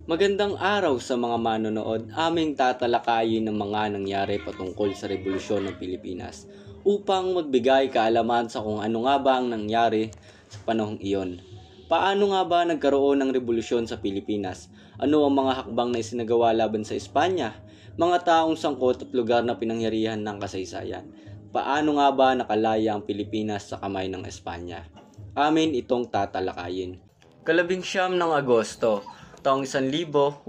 Magandang araw sa mga manonood. Aming tatalakayin ng mga nangyari patungkol sa Rebolusyon ng Pilipinas upang magbigay kaalaman sa kung ano nga ba ang nangyari sa panahong iyon. Paano nga ba nagkaroon ng revolusyon sa Pilipinas? Ano ang mga hakbang na isinagawa laban sa Espanya? Mga taong sangkot at lugar na pinangyarihan ng kasaysayan. Paano nga ba nakalaya ang Pilipinas sa kamay ng Espanya? Amin itong tatalakayin. Kalabing-siyam ng Agosto, taong 1876,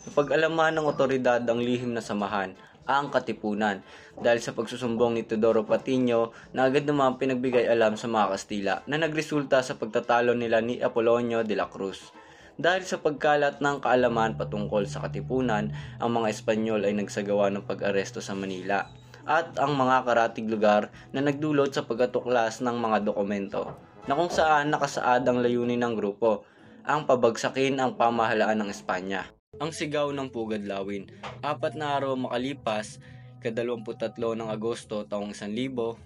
napag-alaman ng otoridad ang lihim na samahan, ang Katipunan, dahil sa pagsusumbong ni Teodoro Patiño na agad naman pinagbigay alam sa mga Kastila na nagresulta sa pagtatalo nila ni Apolonio de la Cruz. Dahil sa pagkalat ng kaalaman patungkol sa Katipunan, ang mga Espanyol ay nagsagawa ng pag-aresto sa Manila at ang mga karatig lugar na nagdulot sa pagkatuklas ng mga dokumento na kung saan nakasaad ang layunin ng grupo, ang pabagsakin ang pamahalaan ng Espanya. Ang sigaw ng Pugad-Lawin. 4 na araw makalipas, ika-23 ng Agosto taong 1876,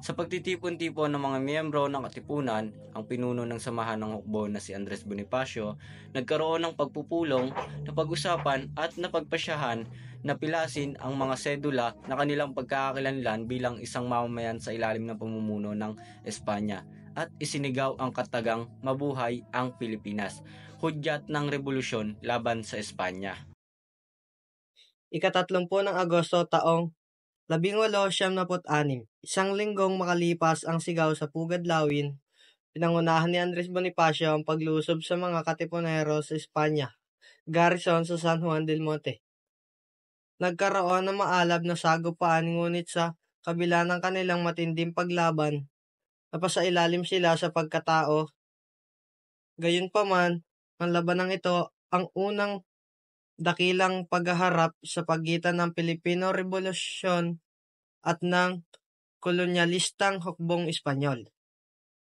sa pagtitipon-tipon ng mga miyembro ng Katipunan, ang pinuno ng samahan ng hukbo na si Andres Bonifacio, nagkaroon ng pagpupulong, napag-usapan at napagpasyahan na pilasin ang mga sedula na kanilang pagkakakilanlan bilang isang mamamayan sa ilalim ng pamumuno ng Espanya at isinigaw ang katagang Mabuhay ang Pilipinas, hudyat ng revolusyon laban sa Espanya. Ika-30 ng Agosto taong 1876, isang linggong makalipas ang sigaw sa Pugad-Lawin, pinangunahan ni Andres Bonifacio ang paglusob sa mga Katipunero sa Espanya, garrison sa San Juan del Monte. Nagkaroon ng maalab na sagupaan ngunit sa kabila ng kanilang matinding paglaban, napasailalim sila sa pagkatao. Gayunpaman, ang labanang ito ang unang dakilang paghaharap sa pagitan ng Pilipino Revolusyon at ng kolonyalistang hukbong Espanyol.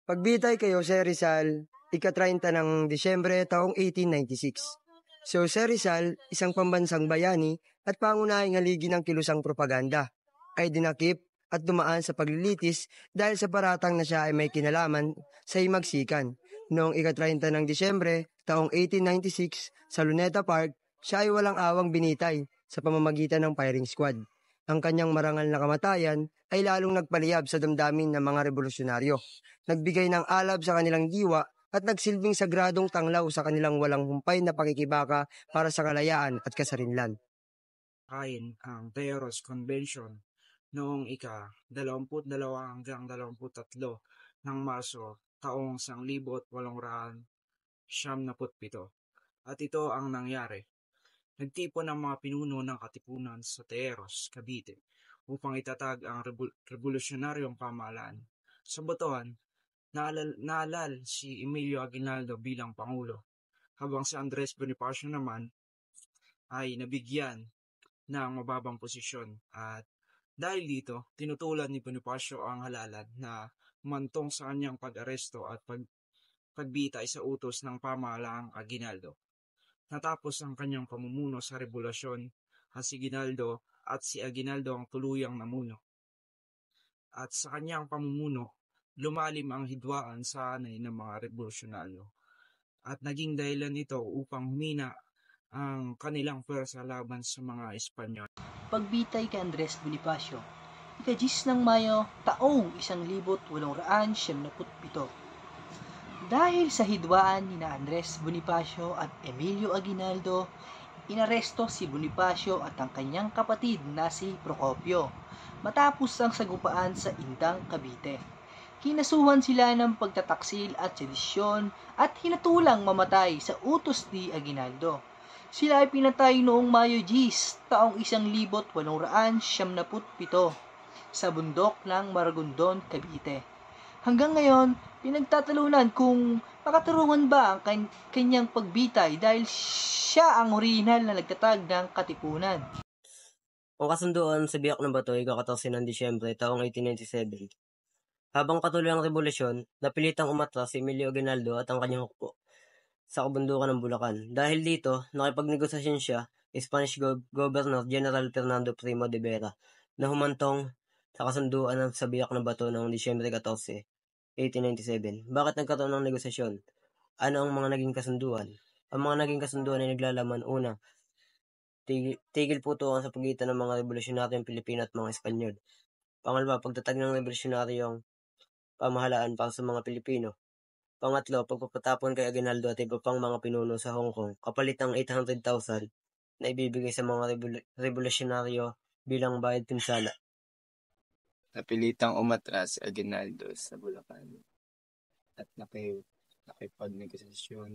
Pagbitay kay Jose Rizal, ika-30 ng Disyembre taong 1896. Si Jose Rizal, isang pambansang bayani at pangunahing haligi ng kilusang propaganda, ay dinakip at dumaan sa paglilitis dahil sa paratang na siya ay may kinalaman sa himagsikan. Noong ika-30 ng Disyembre taong 1896 sa Luneta Park, siya ay walang awang binitay sa pamamagitan ng firing squad. Ang kanyang marangal na kamatayan ay lalong nagpaliyab sa damdamin ng mga revolusyonaryo. Nagbigay ng alab sa kanilang diwa at nagsilbing sagradong tanglaw sa kanilang walang humpay na pakikibaka para sa kalayaan at kasarinlan. Kain ang Teros Convention noong ika-22 hanggang 23 ng Marso taong 1877. At ito ang nangyari. Nagtipon ang mga pinuno ng Katipunan sa Teros, Cavite upang itatag ang revolusyonaryong pamahalaan. Sa botohan, naalal si Emilio Aguinaldo bilang Pangulo, habang si Andres Bonifacio naman ay nabigyan ng mababang posisyon. At dahil dito, tinutulan ni Bonifacio ang halalan na mantong sa kanyang pag-aresto at pagbitay sa utos ng pamahalaang Aguinaldo. Natapos ang kanyang pamumuno sa revolusyon at si Aguinaldo ang tuluyang namuno. At sa kanyang pamumuno, lumalim ang hidwaan sa anay ng mga revolusyonaryo at naging dahilan ito upang humina ang kanilang pwersa laban sa mga Espanyol. Pagbitay kay Andres Bonifacio, ika-10 ng Mayo taong 1877. Dahil sa hidwaan ni Andres Bonifacio at Emilio Aguinaldo, inaresto si Bonifacio at ang kanyang kapatid na si Procopio matapos ang sagupaan sa Indang, Cavite. Kinasuhan sila ng pagtataksil at sedisyon at hinatulang mamatay sa utos ni Aguinaldo. Sila ay pinatay noong Mayo 10 taong 1877 sa bundok ng Maragondon, Cavite. Hanggang ngayon, pinagtatalunan kung makatulungan ba ang kanyang pagbitay dahil siya ang orihinal na nagtatag ng Katipunan. Ang kasunduan sa Biak ng Bato ay ika-14 ng Disyembre taong 1897. Habang patuloy ang revolusyon, napilitang umatras si Emilio Aguinaldo at ang kanyang hukbo sa kabundukan ng Bulacan. Dahil dito, nakipagnegosasyon siya Spanish Governor General Fernando Primo de Vera na humantong sa kasunduan sa Biak ng Bato noong Disyembre 14, 1897. Bakit nagkaroon ng negosasyon? Ano ang mga naging kasunduan? Ang mga naging kasunduan ay naglalaman una, tigil putukan sa pagitan ng mga revolusyonaryong Pilipino at mga Espanyol. Pangalawa, pagtatag ng revolusyonaryong pamahalaan para sa mga Pilipino. Pangatlo, pagpapatapon kay Aguinaldo at iba pang mga pinuno sa Hong Kong, kapalit ng 800,000 na ibibigay sa mga revolusyonaryo bilang bayad pinsala. Napilitang umatras si Aguinaldo sa Bulacan at nakipagnegosasyon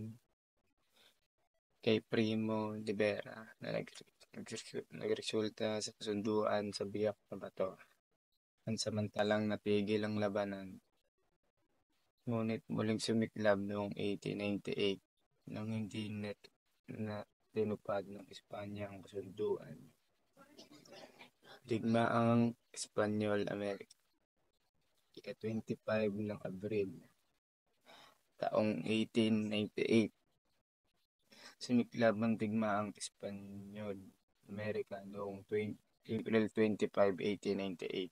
kay Primo de Vera na nagresulta sa kasunduan sa Biak na Bato. Pansamantalang napigil ang labanan. Ngunit muling sumiklab noong 1898 nang hindi na tinupad ng Espanya ang kasunduan. Digmaang Espanyol-Amerika. Ika-25 ng Abril, taong 1898. Sumiklab ang digmaang Espanyol-Amerika noong April 25, 1898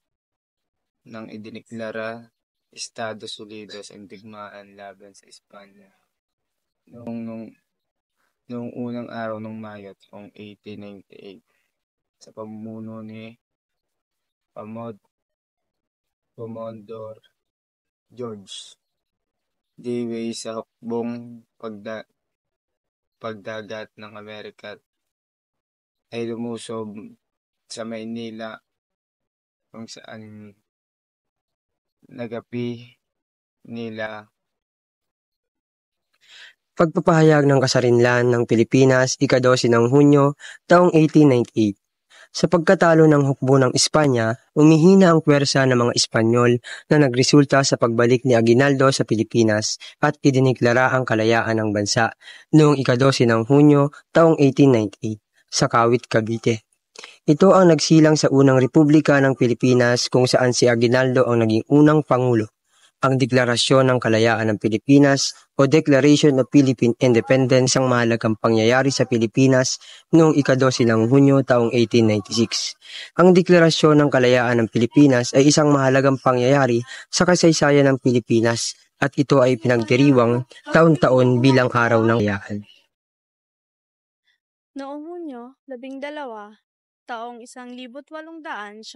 nang idineklara Estados Unidos ang digmaan laban sa Espanya. Noong unang araw ng Mayo taong 1898 sa pamumuno ni Commodore George Dewey sa hukbong pagdagat ng Amerika ay lumusob sa Maynila kung saan nagapi nila Pagpapahayag ng kasarinlan ng Pilipinas, ika-12 ng Hunyo, taong 1898. Sa pagkatalo ng hukbo ng Espanya, umihina ang puwersa ng mga Espanyol na nagresulta sa pagbalik ni Aguinaldo sa Pilipinas at idineklara ang kalayaan ng bansa noong ika-12 ng Hunyo, taong 1898, sa Kawit, Cavite. Ito ang nagsilang sa unang Republika ng Pilipinas kung saan si Aguinaldo ang naging unang pangulo. Ang Deklarasyon ng Kalayaan ng Pilipinas o Declaration of Philippine Independence ang mahalagang pangyayari sa Pilipinas noong ika-12 ng Hunyo taong 1896. Ang Deklarasyon ng Kalayaan ng Pilipinas ay isang mahalagang pangyayari sa kasaysayan ng Pilipinas at ito ay pinagdiriwang taon-taon bilang araw ng kalayaan. Noong Hunyo 12, taong 1878,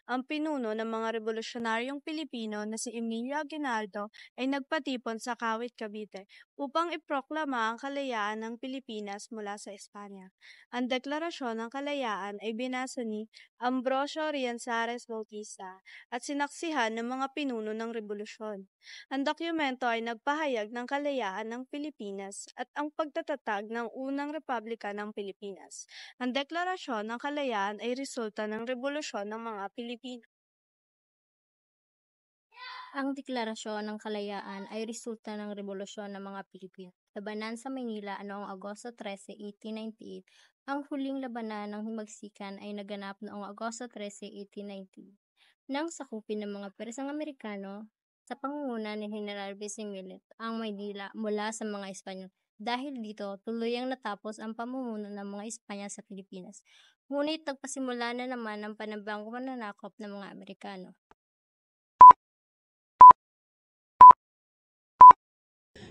ang pinuno ng mga revolusyonaryong Pilipino na si Emilio Aguinaldo ay nagpatipon sa Kawit, Cavite upang iproklama ang kalayaan ng Pilipinas mula sa Espanya. Ang Deklarasyon ng Kalayaan ay binasa ni Ambrosio Rianzares Bautista at sinaksihan ng mga pinuno ng revolusyon. Ang dokumento ay nagpahayag ng kalayaan ng Pilipinas at ang pagtatatag ng unang Republika ng Pilipinas. Ang Deklarasyon ng Kalayaan ay resulta ng revolusyon ng mga Pilipino. Ang Deklarasyon ng Kalayaan ay resulta ng revolusyon ng mga Pilipino. Labanan sa Maynila noong Agosto 13, 1898. Ang huling labanan ng himagsikan ay naganap noong Agosto 13, 1890. Nang sakupin ng mga persang Amerikano sa pangunguna ni General Vicimilet ang Maynila mula sa mga Espanyol. Dahil dito, tuluyang natapos ang pamumuno ng mga Espanya sa Pilipinas. Ngunit nagpasimula na naman ang panibagong pananakop ng mga Amerikano.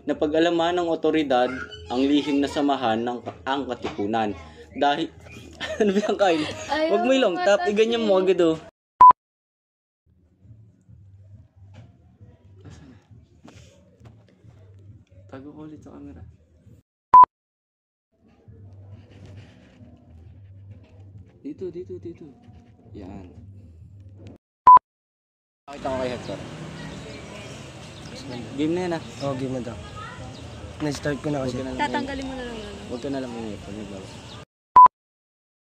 Napag-alaman ng otoridad ang lihim na samahan ng ang katipunan. Dahil, ano ba yan, Kyle? Huwag mo ilong tap, iganyan mo agad oh. Tago ko ulit sa camera. Dito. Yan. Pakita ko kay Hector. Game na yan ah. Oo, game na daw. Na-start ko na kasi. Tatanggalin mo na lang yun. Huwag ka na lang ulit.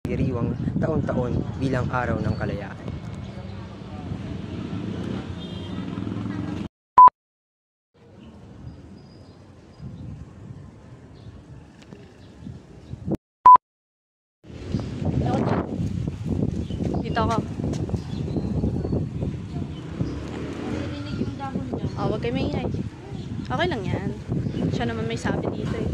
Diriwang taon-taon bilang araw ng kalayaan. Dito ako. Narinig yung dahon niya. Huwag kayo maingay. Okay lang yan. Siya naman may sabi dito eh.